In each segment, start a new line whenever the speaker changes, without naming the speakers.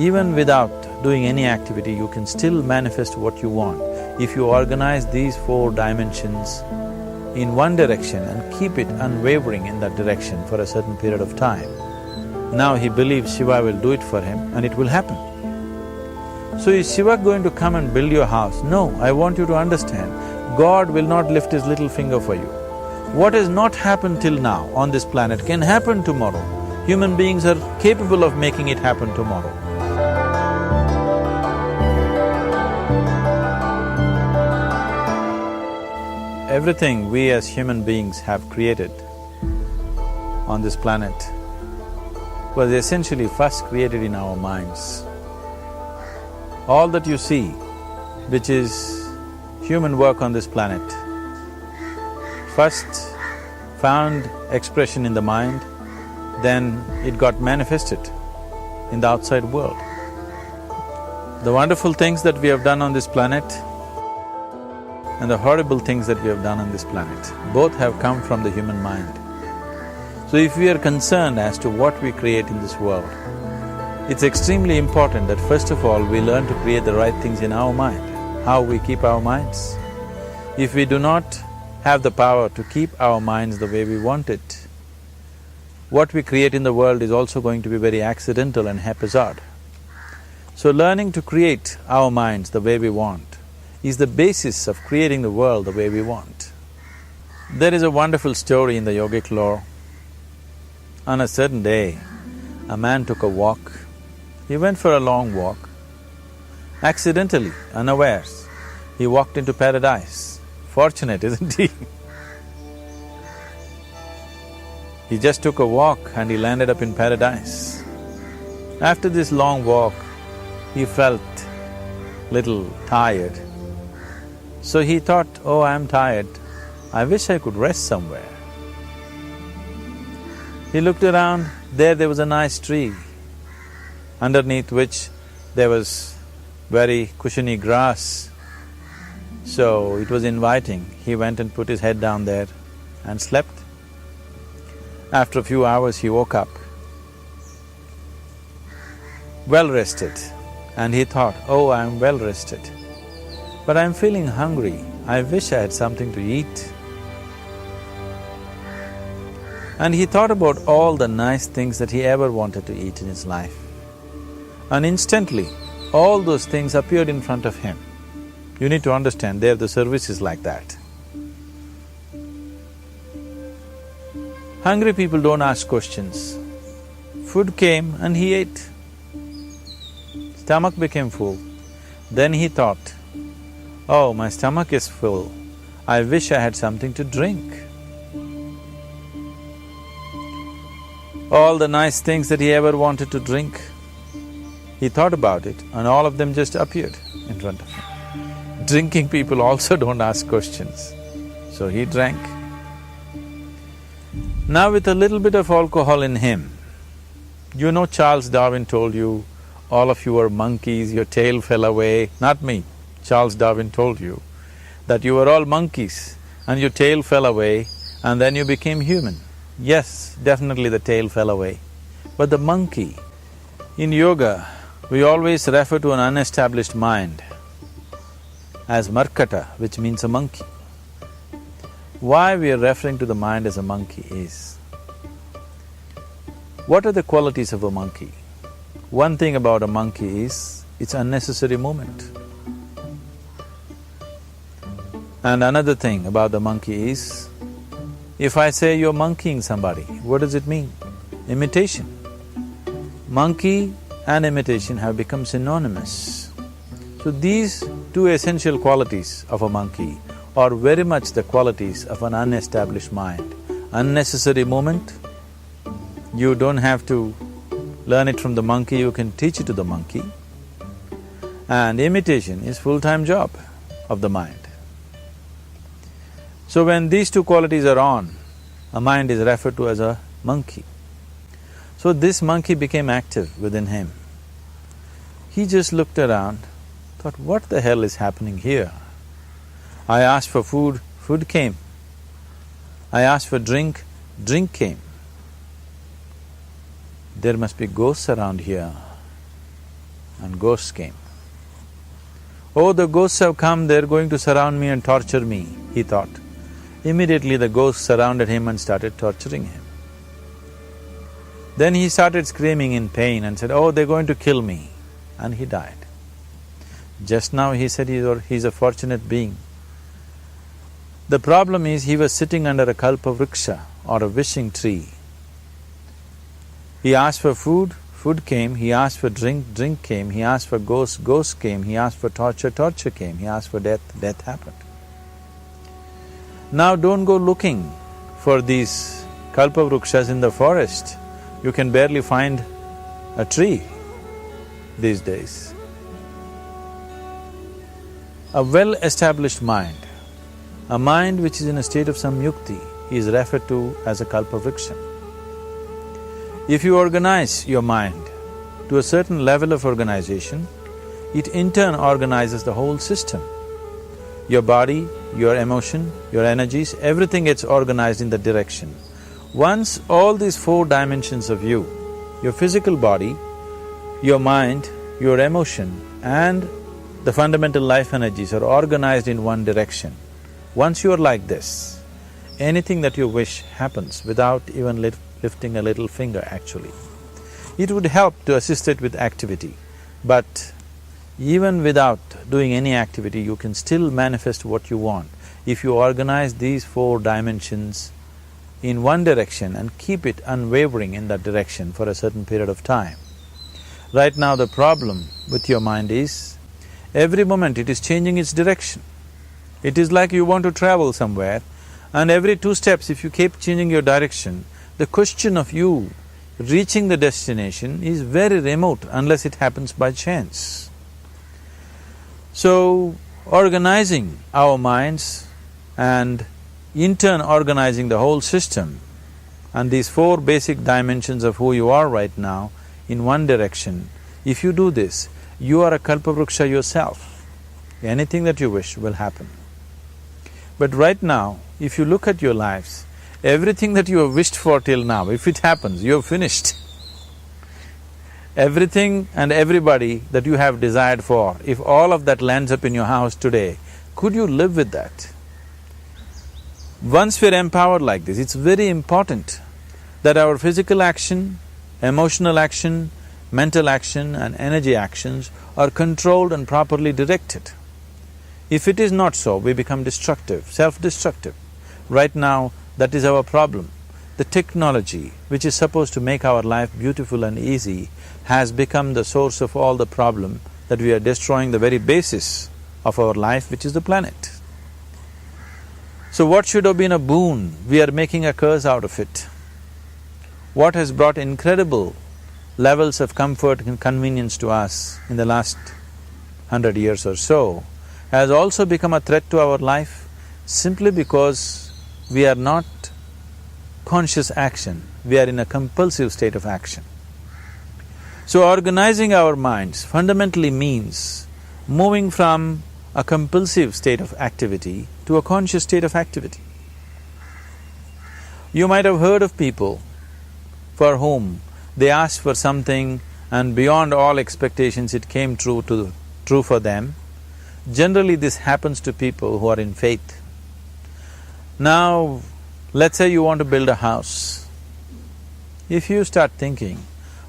Even without doing any activity, you can still manifest what you want if you organize these 4 dimensions in one direction and keep it unwavering in that direction for a certain period of time. Now he believes Shiva will do it for him and it will happen. So is Shiva going to come and build your house? No, I want you to understand, God will not lift his little finger for you. What has not happened till now on this planet can happen tomorrow. Human beings are capable of making it happen tomorrow. Everything we as human beings have created on this planet was essentially first created in our minds. All that you see, which is human work on this planet, first found expression in the mind, then it got manifested in the outside world. The wonderful things that we have done on this planet and the horrible things that we have done on this planet, both have come from the human mind. So if we are concerned as to what we create in this world, it's extremely important that first of all we learn to create the right things in our mind. How we keep our minds? If we do not have the power to keep our minds the way we want it, what we create in the world is also going to be very accidental and haphazard. So learning to create our minds the way we want is the basis of creating the world the way we want. There is a wonderful story in the yogic lore. On a certain day, a man took a walk. He went for a long walk. Accidentally, unawares, he walked into paradise. Fortunate, isn't he? He just took a walk and he landed up in paradise. After this long walk, he felt little tired. So he thought, oh, I'm tired, I wish I could rest somewhere. He looked around, there was a nice tree, underneath which there was very cushiony grass. So it was inviting. He went and put his head down there and slept. After a few hours he woke up, well rested, and he thought, oh, I'm well rested, but I'm feeling hungry, I wish I had something to eat. And he thought about all the nice things that he ever wanted to eat in his life. And instantly, all those things appeared in front of him. You need to understand, there the service is like that. Hungry people don't ask questions. Food came and he ate. Stomach became full. Then he thought, oh, my stomach is full, I wish I had something to drink. All the nice things that he ever wanted to drink, he thought about it and all of them just appeared in front of him. Drinking people also don't ask questions, so he drank. Now with a little bit of alcohol in him, you know Charles Darwin told you, all of you are monkeys, your tail fell away. Not me, Charles Darwin told you that you were all monkeys and your tail fell away and then you became human. Yes, definitely the tail fell away. But the monkey, in yoga, we always refer to an unestablished mind as markata, which means a monkey. Why we are referring to the mind as a monkey is, what are the qualities of a monkey? One thing about a monkey is, it's unnecessary movement. And another thing about the monkey is, if I say you're monkeying somebody, what does it mean? Imitation. Monkey and imitation have become synonymous. So these two essential qualities of a monkey are very much the qualities of an unestablished mind. Unnecessary movement, you don't have to learn it from the monkey, you can teach it to the monkey. And imitation is full-time job of the mind. So when these two qualities are on, a mind is referred to as a monkey. So this monkey became active within him. He just looked around, thought, what the hell is happening here? I asked for food, food came. I asked for drink, drink came. There must be ghosts around here. and ghosts came. Oh, the ghosts have come, they're going to surround me and torture me, he thought. Immediately the ghosts surrounded him and started torturing him. Then he started screaming in pain and said, oh, they're going to kill me, and he died. Just now he said he's a fortunate being. The problem is he was sitting under a kalpavriksha or a wishing tree. He asked for food, food came, he asked for drink, drink came, he asked for ghost, ghost came, he asked for torture, torture came, he asked for death, death happened. Now don't go looking for these kalpavrukshas in the forest. You can barely find a tree these days. A well-established mind, a mind which is in a state of samyukti, is referred to as a kalpavriksha. If you organize your mind to a certain level of organization, it in turn organizes the whole system. Your body, your emotion, your energies, everything gets organized in that direction. Once all these four dimensions of you, your physical body, your mind, your emotion and the fundamental life energies are organized in one direction, once you are like this, anything that you wish happens without even lifting a little finger actually. It would help to assist it with activity, but even without doing any activity, you can still manifest what you want if you organize these four dimensions in one direction and keep it unwavering in that direction for a certain period of time. Right now the problem with your mind is, every moment it is changing its direction. It is like you want to travel somewhere and every 2 steps if you keep changing your direction, the question of you reaching the destination is very remote unless it happens by chance. So, organizing our minds and in turn organizing the whole system and these four basic dimensions of who you are right now in one direction, if you do this, you are a kalpavruksha yourself. Anything that you wish will happen. But right now, if you look at your lives, everything that you have wished for till now, if it happens, you have finished. Everything and everybody that you have desired for, if all of that lands up in your house today, could you live with that? Once we're empowered like this, it's very important that our physical action, emotional action, mental action and energy actions are controlled and properly directed. If it is not so, we become destructive, self-destructive. Right now, that is our problem. The technology, which is supposed to make our life beautiful and easy, has become the source of all the problem that we are destroying the very basis of our life, which is the planet. So what should have been a boon, we are making a curse out of it. What has brought incredible levels of comfort and convenience to us in the last 100 years or so has also become a threat to our life simply because we are not conscious action, we are in a compulsive state of action. So organizing our minds fundamentally means moving from a compulsive state of activity to a conscious state of activity. You might have heard of people for whom they asked for something and beyond all expectations it came true for them. Generally this happens to people who are in faith. Now, let's say you want to build a house. If you start thinking,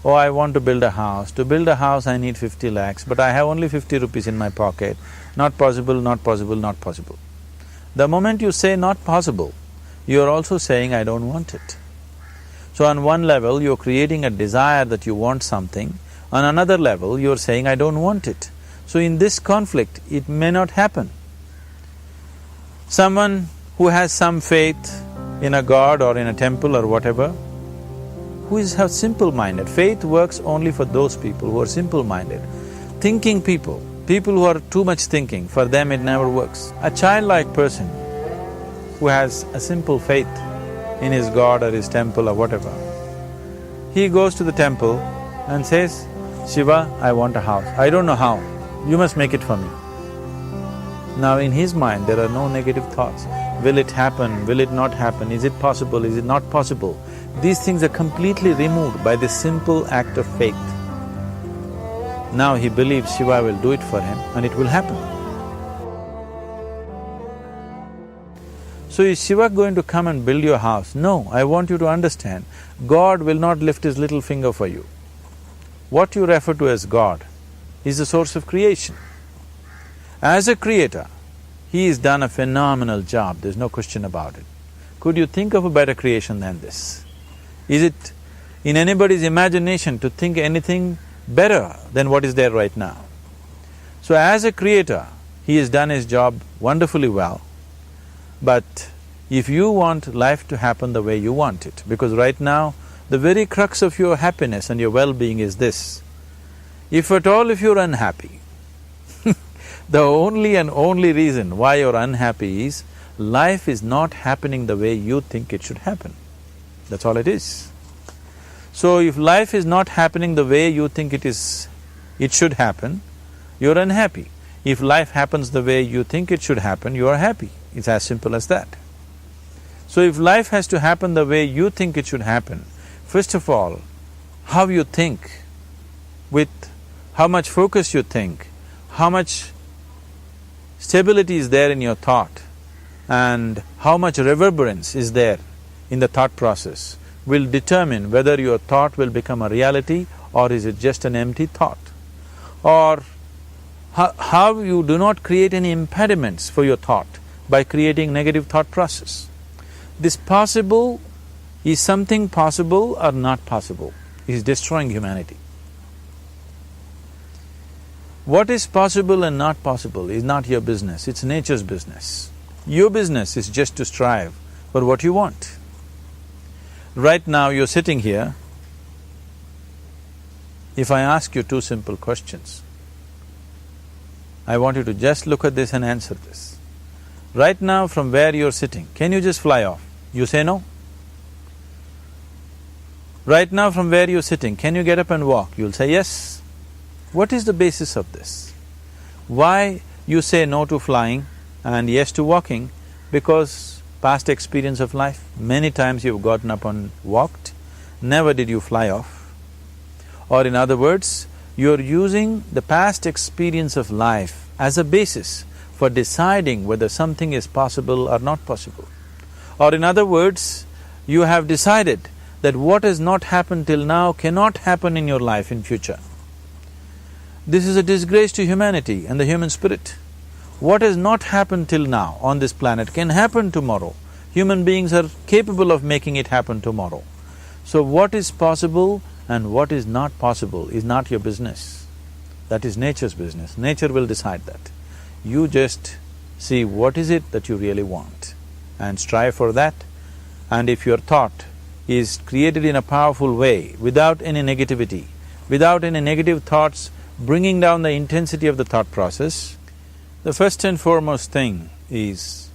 oh, I want to build a house, to build a house I need 50 lakhs, but I have only 50 rupees in my pocket, not possible, not possible, not possible. The moment you say not possible, you are also saying I don't want it. So on one level, you're creating a desire that you want something, on another level, you're saying I don't want it. So in this conflict, it may not happen. Someone who has some faith in a god or in a temple or whatever, who is simple-minded. Faith works only for those people who are simple-minded. Thinking people, people who are too much thinking, for them it never works. A childlike person who has a simple faith in his god or his temple or whatever, he goes to the temple and says, Shiva, I want a house. I don't know how, you must make it for me. Now in his mind there are no negative thoughts. Will it happen? Will it not happen? Is it possible? Is it not possible? These things are completely removed by this simple act of faith. Now he believes Shiva will do it for him and it will happen. So is Shiva going to come and build your house? No, I want you to understand, God will not lift his little finger for you. What you refer to as God is the source of creation. As a creator, he has done a phenomenal job, there's no question about it. Could you think of a better creation than this? Is it in anybody's imagination to think anything better than what is there right now? So as a creator, he has done his job wonderfully well. But if you want life to happen the way you want it, because right now, the very crux of your happiness and your well-being is this. If at all if you're unhappy, the only and only reason why you're unhappy is life is not happening the way you think it should happen. That's all it is. So if life is not happening the way you think it should happen, you're unhappy. If life happens the way you think it should happen, you are happy. It's as simple as that. So if life has to happen the way you think it should happen, first of all, how you think, with how much focus you think, how much stability is there in your thought, and how much reverberance is there in the thought process will determine whether your thought will become a reality or is it just an empty thought. Or how you do not create any impediments for your thought by creating negative thought process. This possible is something possible or not possible, is destroying humanity. What is possible and not possible is not your business, it's nature's business. Your business is just to strive for what you want. Right now you're sitting here, if I ask you two simple questions, I want you to just look at this and answer this. Right now from where you're sitting, can you just fly off? You say no. Right now from where you're sitting, can you get up and walk? You'll say yes. What is the basis of this? Why you say no to flying and yes to walking? Because past experience of life, many times you've gotten up and walked, never did you fly off. Or in other words, you're using the past experience of life as a basis for deciding whether something is possible or not possible. Or in other words, you have decided that what has not happened till now cannot happen in your life in future. This is a disgrace to humanity and the human spirit. What has not happened till now on this planet can happen tomorrow. Human beings are capable of making it happen tomorrow. So what is possible and what is not possible is not your business. That is nature's business. Nature will decide that. You just see what is it that you really want and strive for that. And if your thought is created in a powerful way, without any negativity, without any negative thoughts bringing down the intensity of the thought process, the first and foremost thing is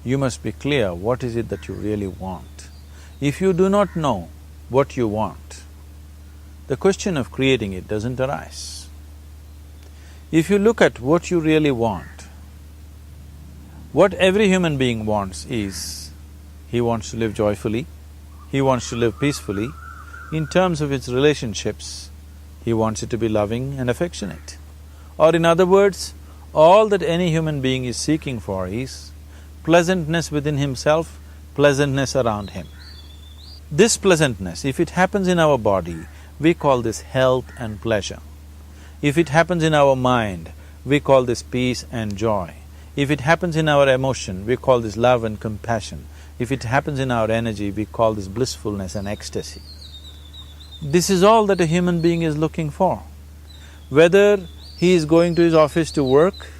you must be clear what is it that you really want. If you do not know what you want, the question of creating it doesn't arise. If you look at what you really want, what every human being wants is, he wants to live joyfully, he wants to live peacefully. In terms of its relationships, he wants it to be loving and affectionate. Or in other words, all that any human being is seeking for is pleasantness within himself, pleasantness around him. This pleasantness, if it happens in our body, we call this health and pleasure. If it happens in our mind, we call this peace and joy. If it happens in our emotion, we call this love and compassion. If it happens in our energy, we call this blissfulness and ecstasy. This is all that a human being is looking for. Whether he is going to his office to work,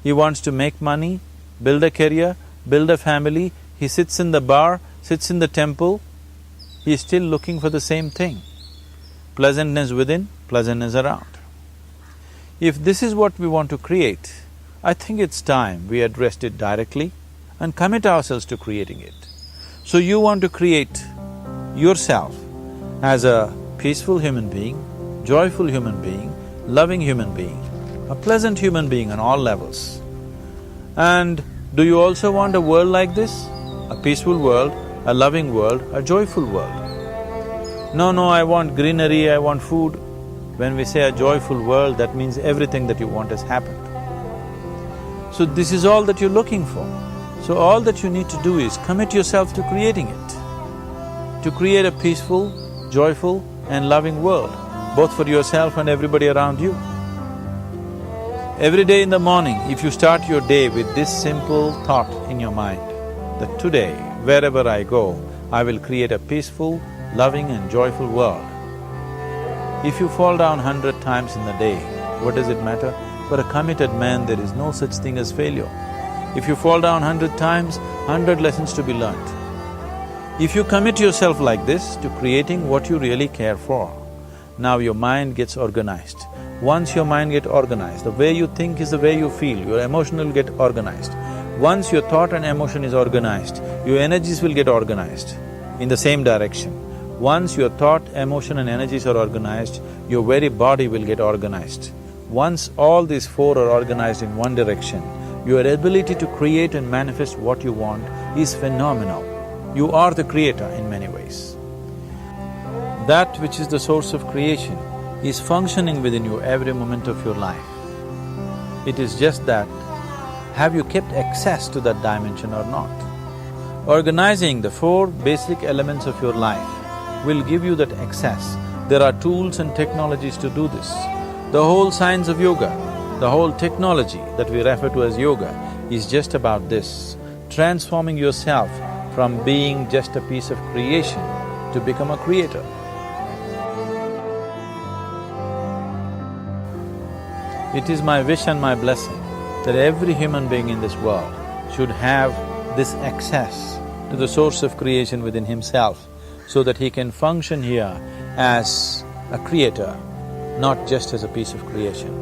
he wants to make money, build a career, build a family, he sits in the bar, sits in the temple, he is still looking for the same thing. Pleasantness within, pleasantness around. If this is what we want to create, I think it's time we addressed it directly and commit ourselves to creating it. So you want to create yourself as a peaceful human being, joyful human being, loving human being, a pleasant human being on all levels. And do you also want a world like this? A peaceful world, a loving world, a joyful world? No, I want greenery, I want food. When we say a joyful world, that means everything that you want has happened. So this is all that you're looking for. So all that you need to do is commit yourself to creating it, to create a peaceful, joyful and loving world, both for yourself and everybody around you. Every day in the morning, if you start your day with this simple thought in your mind, that today, wherever I go, I will create a peaceful, loving and joyful world. If you fall down 100 times in the day, what does it matter? For a committed man, there is no such thing as failure. If you fall down 100 times, 100 lessons to be learnt. If you commit yourself like this to creating what you really care for, now your mind gets organized. Once your mind gets organized, the way you think is the way you feel, your emotion will get organized. Once your thought and emotion is organized, your energies will get organized in the same direction. Once your thought, emotion and energies are organized, your very body will get organized. Once all these four are organized in one direction, your ability to create and manifest what you want is phenomenal. You are the creator in many ways. That which is the source of creation is functioning within you every moment of your life. It is just that, have you kept access to that dimension or not? Organizing the four basic elements of your life will give you that access. There are tools and technologies to do this. The whole science of yoga, the whole technology that we refer to as yoga is just about this, transforming yourself from being just a piece of creation to become a creator. It is my wish and my blessing that every human being in this world should have this access to the source of creation within himself, so that he can function here as a creator, not just as a piece of creation.